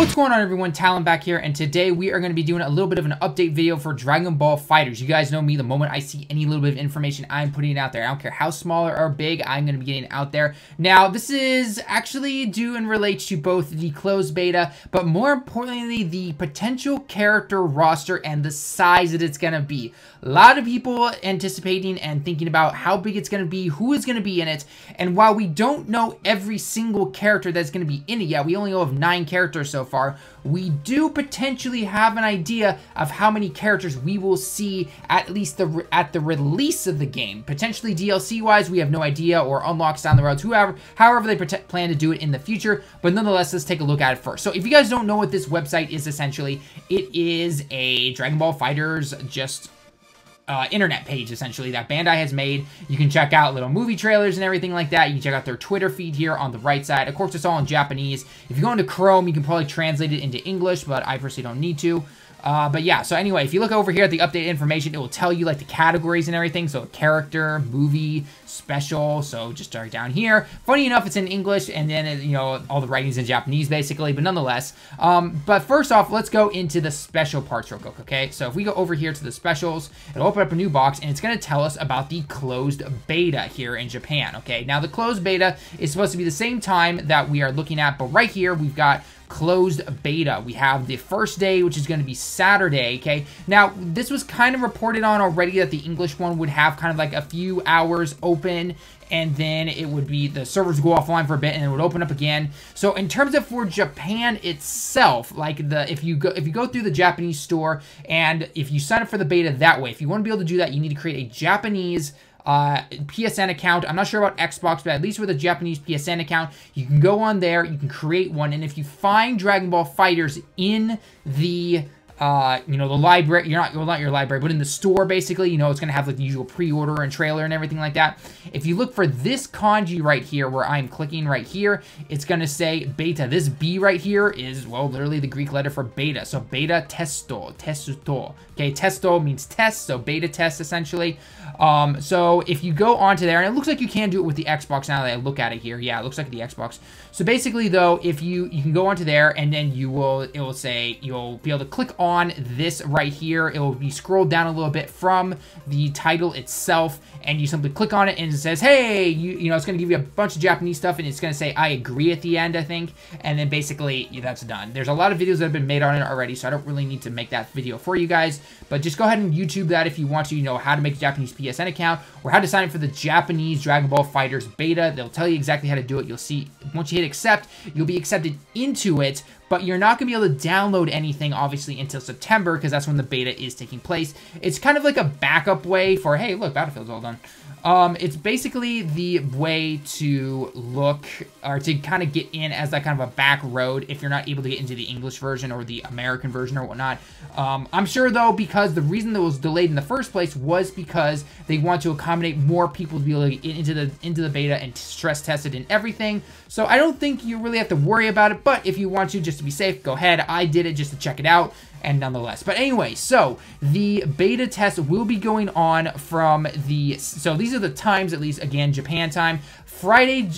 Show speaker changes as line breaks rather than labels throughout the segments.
What's going on, everyone? Talon back here, and today we are going to be doing a little bit of an update video for Dragonball FighterZ. You guys know me, the moment I see any little bit of information, I'm putting it out there. I don't care how small or big, I'm going to be getting it out there. Now, this is actually due and relates to both the closed beta, but more importantly, the potential character roster and the size that it's going to be. A lot of people anticipating and thinking about how big it's going to be, who is going to be in it, and while we don't know every single character that's going to be in it yet, we only know of 9 characters so far, we do potentially have an idea of how many characters we will see at least at the release of the game. Potentially DLC-wise, we have no idea, or unlocks down the road, however they plan to do it in the future, but nonetheless, let's take a look at it first. So if you guys don't know what this website is, essentially, it is a Dragonball FighterZ just internet page, essentially, that Bandai has made. You can check out little movie trailers and everything like that. You can check out their Twitter feed here on the right side. Of course, it's all in Japanese. If you go into Chrome, you can probably translate it into English, but I personally don't need to. But yeah, so anyway, if you look over here at the updated information, it will tell you like the categories and everything. So character, movie, special. So just start down here. Funny enough, it's in English, and then you know, all the writing's in Japanese basically, but nonetheless. But first off, let's go into the special parts real quick, okay? So if we go over here to the specials, it'll open up a new box, and it's going to tell us about the closed beta here in Japan, okay? Now the closed beta is supposed to be the same time that we are looking at, but right here we've got closed beta. We have the first day, which is going to be Saturday, okay? Now, this was kind of reported on already that the English one would have kind of like a few hours open, and then it would be, the servers go offline for a bit, and it would open up again. So in terms of for Japan itself, like if you go through the Japanese store, and if you sign up for the beta that way, if you want to be able to do that, you need to create a Japanese PSN account. I'm not sure about Xbox, but at least with a Japanese PSN account, you can go on there, you can create one, and if you find Dragonball FighterZ in the you know, the library, well, not your library, but in the store, basically, you know, it's going to have like the usual pre-order and trailer and everything like that. If you look for this kanji right here, where I'm clicking right here, it's going to say beta. This B right here is, well, literally the Greek letter for beta. So beta testo. Okay, testo means test, so beta test, essentially. So if you go onto there, and it looks like you can do it with the Xbox now that I look at it here. Yeah, it looks like the Xbox. So basically, though, if you can go onto there, and then it will say, you'll be able to click on this right here. It will be scrolled down a little bit from the title itself, and you simply click on it, and it says, hey, you know, it's going to give you a bunch of Japanese stuff, and it's going to say, I agree at the end, I think, and then basically, that's done. There's a lot of videos that have been made on it already, so I don't really need to make that video for you guys, but just go ahead and YouTube that if you want to, you know, how to make a Japanese PSN account, or how to sign up for the Japanese Dragonball FighterZ beta. They'll tell you exactly how to do it. You'll see, once you hit accept, you'll be accepted into it, but you're not going to be able to download anything, obviously, until September, because that's when the beta is taking place. It's kind of like a backup way for, hey, look, Battlefield's all done. It's basically the way to look, or to kind of get in as that kind of a back road if you're not able to get into the English version or the American version or whatnot. I'm sure, though, because the reason that it was delayed in the first place was because they want to accommodate more people to be able to get into the beta and stress test it and everything. So I don't think you really have to worry about it, but if you want to, just to be safe, go ahead. I did it just to check it out, and nonetheless. But anyway, so the beta test will be going on from so these are the times, at least, again, Japan time, Friday,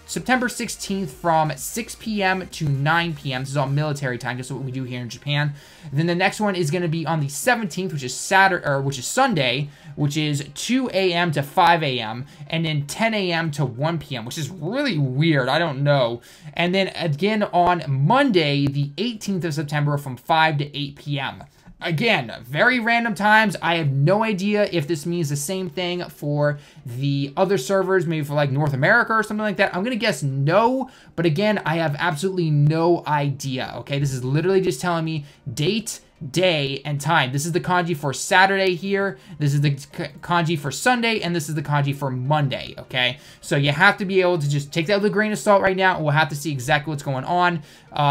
September 16th from 6 p.m. to 9 p.m. This is all military time, just what we do here in Japan. Then the next one is going to be on the 17th, which is Sunday, which is 2 a.m. to 5 a.m. and then 10 a.m. to 1 p.m., which is really weird. I don't know. And then again on Monday, the 18th of September, from 5 to 8 p.m. Again, very random times. I have no idea if this means the same thing for the other servers, maybe for like North America or something like that. I'm going to guess no, but again, I have absolutely no idea, okay? This is literally just telling me date, day, and time. This is the kanji for Saturday here. This is the kanji for Sunday, and this is the kanji for Monday, okay? So you have to be able to just take that with a grain of salt right now, and we'll have to see exactly what's going on.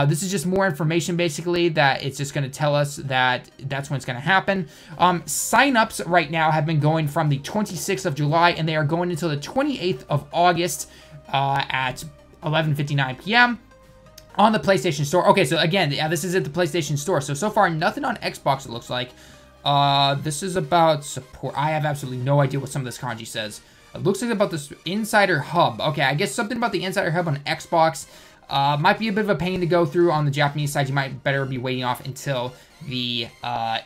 This is just more information, basically, that it's just going to tell us that that's when it's going to happen. Signups right now have been going from the 26th of July, and they are going until the 28th of August at 11:59 p.m. on the PlayStation Store. Okay, so again, yeah, this is at the PlayStation Store. So far, nothing on Xbox, it looks like. This is about support. I have absolutely no idea what some of this kanji says. It looks like about this Insider Hub. Okay, I guess something about the Insider Hub on Xbox. Might be a bit of a pain to go through on the Japanese side. You might better be waiting off until the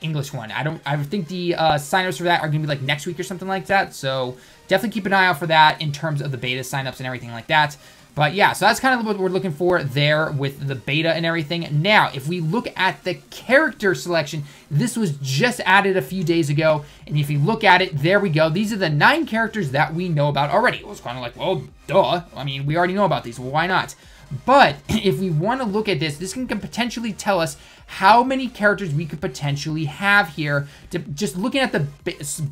English one. I think the signups for that are gonna be like next week or something like that. So definitely keep an eye out for that in terms of the beta signups and everything like that. But yeah, so that's kind of what we're looking for there with the beta and everything. Now, if we look at the character selection, this was just added a few days ago. And if you look at it, there we go. These are the 9 characters that we know about already. It was kind of like, well, duh. I mean, we already know about these. Well, why not? But if we want to look at this can potentially tell us how many characters we could potentially have here, just looking at the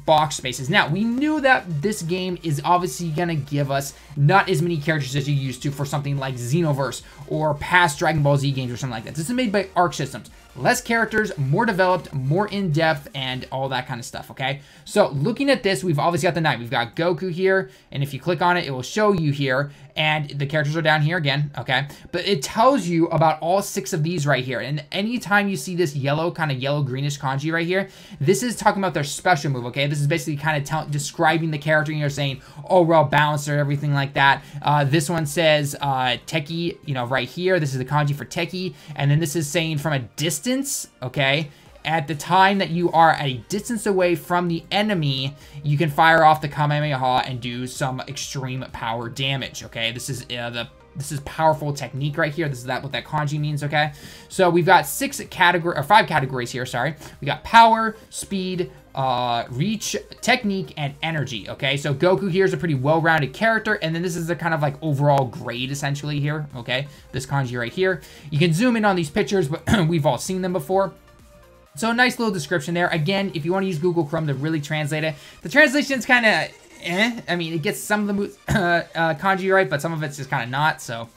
box spaces. Now, we knew that this game is obviously going to give us not as many characters as you used to for something like Xenoverse or past Dragon Ball Z games or something like that. This is made by Arc Systems. Less characters, more developed, more in-depth, and all that kind of stuff, okay? So, looking at this, we've obviously got the 9. We've got Goku here, and if you click on it, it will show you here, and the characters are down here again, okay? But it tells you about all 6 of these right here, and anytime you see this yellow, kind of yellow-greenish kanji right here, this is talking about their special move, okay? This is basically kind of describing the character, and you're saying, oh, well balanced or everything like that. This one says Teki, you know, right here. This is the kanji for Teki, and then this is saying from a distance, okay? At the time that you are at a distance away from the enemy, you can fire off the Kamehameha and do some extreme power damage, okay? This is powerful technique right here. This is what that kanji means, okay? So we've got 5 categories here, sorry. We got power, speed, reach, technique, and energy, okay? So Goku here is a pretty well-rounded character, and then this is the kind of like overall grade essentially here, okay? This kanji right here. You can zoom in on these pictures, but we've all seen them before. So a nice little description there. Again, if you want to use Google Chrome to really translate it, the translation's kind of I mean, it gets some of the kanji right, but some of it's just kind of not, so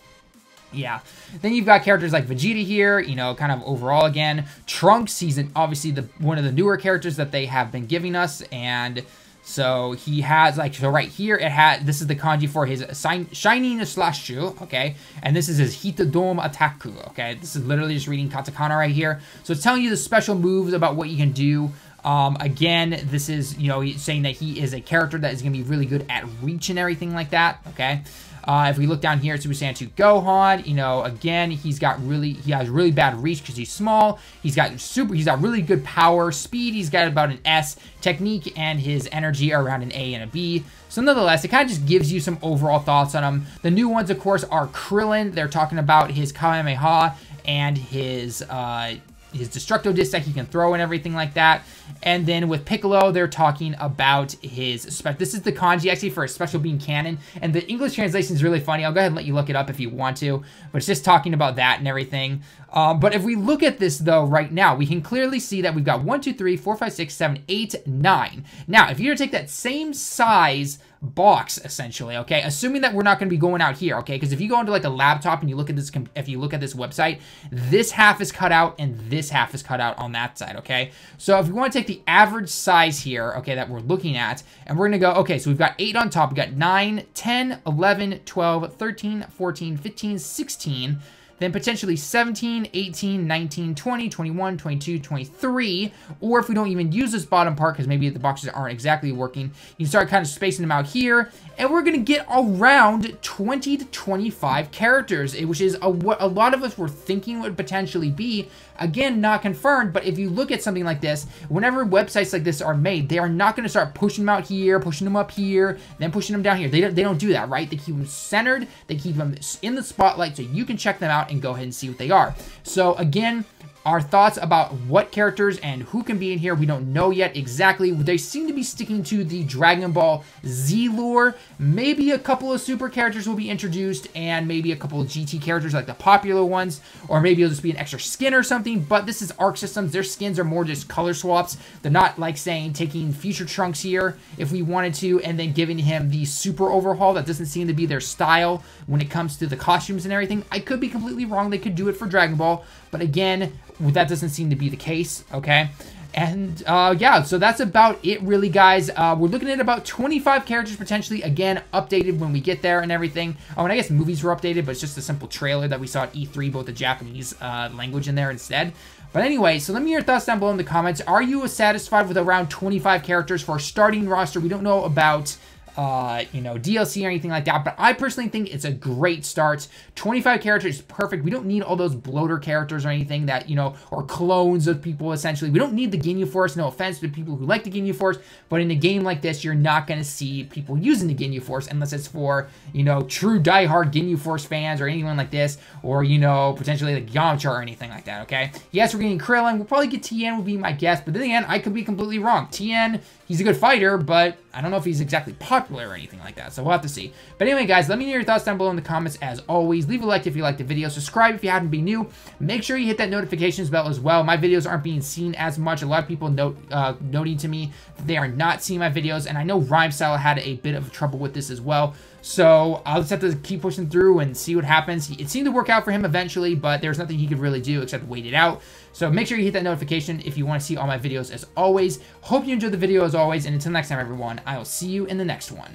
yeah. Then you've got characters like Vegeta here, you know, kind of overall again. Trunks, he's obviously one of the newer characters that they have been giving us, and so he has, like, so right here, this is the kanji for his Shining Slash Shu, okay? And this is his Hitodome Attaku, okay? This is literally just reading katakana right here. So it's telling you the special moves about what you can do. Again, this is, you know, saying that he is a character that is going to be really good at reach and everything like that, okay? If we look down here at Super Saiyan 2 Gohan, you know, again, he has really bad reach because he's small. He's got really good power, speed. He's got about an S, technique, and his energy are around an A and a B. So nonetheless, it kind of just gives you some overall thoughts on him. The new ones, of course, are Krillin. They're talking about his Kamehameha and his Destructo Disc that he can throw and everything like that. And then with Piccolo, they're talking about his this is the kanji actually for a special beam cannon. And the English translation is really funny. I'll go ahead and let you look it up if you want to. But it's just talking about that and everything. But if we look at this, though, right now, we can clearly see that we've got 1, 2, 3, 4, 5, 6, 7, 8, 9. Now, if you were to take that same size box, essentially, okay, assuming that we're not going to be going out here, okay, because if you go into like a laptop and you look at this, if you look at this website, this half is cut out and this half is cut out on that side, okay? So if we want to take the average size here, okay, that we're looking at, and we're going to go, okay, so we've got 8 on top, we've got 9, 10, 11, 12, 13, 14, 15, 16, then potentially 17, 18, 19, 20, 21, 22, 23, or if we don't even use this bottom part because maybe the boxes aren't exactly working, you can start kind of spacing them out here, and we're going to get around 20 to 25 characters, which is what a lot of us were thinking would potentially be. Again, not confirmed, but if you look at something like this, whenever websites like this are made, they are not going to start pushing them out here, pushing them up here, then pushing them down here. They don't do that, right? They keep them centered, they keep them in the spotlight so you can check them out and go ahead and see what they are. So again, our thoughts about what characters and who can be in here, we don't know yet exactly. They seem to be sticking to the Dragon Ball Z lore. Maybe a couple of super characters will be introduced, and maybe a couple of GT characters like the popular ones, or maybe it'll just be an extra skin or something, but this is Arc Systems. Their skins are more just color swaps. They're not like saying taking Future Trunks here, if we wanted to, and then giving him the super overhaul. That doesn't seem to be their style when it comes to the costumes and everything. I could be completely wrong. They could do it for Dragon Ball, but again, that doesn't seem to be the case, okay? And, yeah, so that's about it, really, guys. We're looking at about 25 characters, potentially, again, updated when we get there and everything. Oh, and I guess movies were updated, but it's just a simple trailer that we saw at E3, both the Japanese language in there instead. But anyway, so let me hear your thoughts down below in the comments. Are you satisfied with around 25 characters for our starting roster? We don't know about you know, DLC or anything like that, but I personally think it's a great start. 25 characters is perfect. We don't need all those bloater characters or anything that, you know, or clones of people, essentially. We don't need the Ginyu Force. No offense to people who like the Ginyu Force, but in a game like this, you're not going to see people using the Ginyu Force unless it's for, you know, true diehard Ginyu Force fans or anyone like this, or, you know, potentially like Yamcha or anything like that, okay? Yes, we're getting Krillin. We'll probably get Tien would be my guess, but then again, I could be completely wrong. Tien, he's a good fighter, but I don't know if he's exactly popular or anything like that, so we'll have to see. But anyway, guys, let me know your thoughts down below in the comments. As always, leave a like if you liked the video, subscribe if you haven't been new, make sure you hit that notifications bell as well. My videos aren't being seen as much. A lot of people noting to me that they are not seeing my videos, and I know Rhymestyle had a bit of trouble with this as well. So I'll just have to keep pushing through and see what happens. It seemed to work out for him eventually, but there's nothing he could really do except wait it out. So make sure you hit that notification if you want to see all my videos as always. Hope you enjoyed the video as always, and until next time, everyone, I will see you in the next one.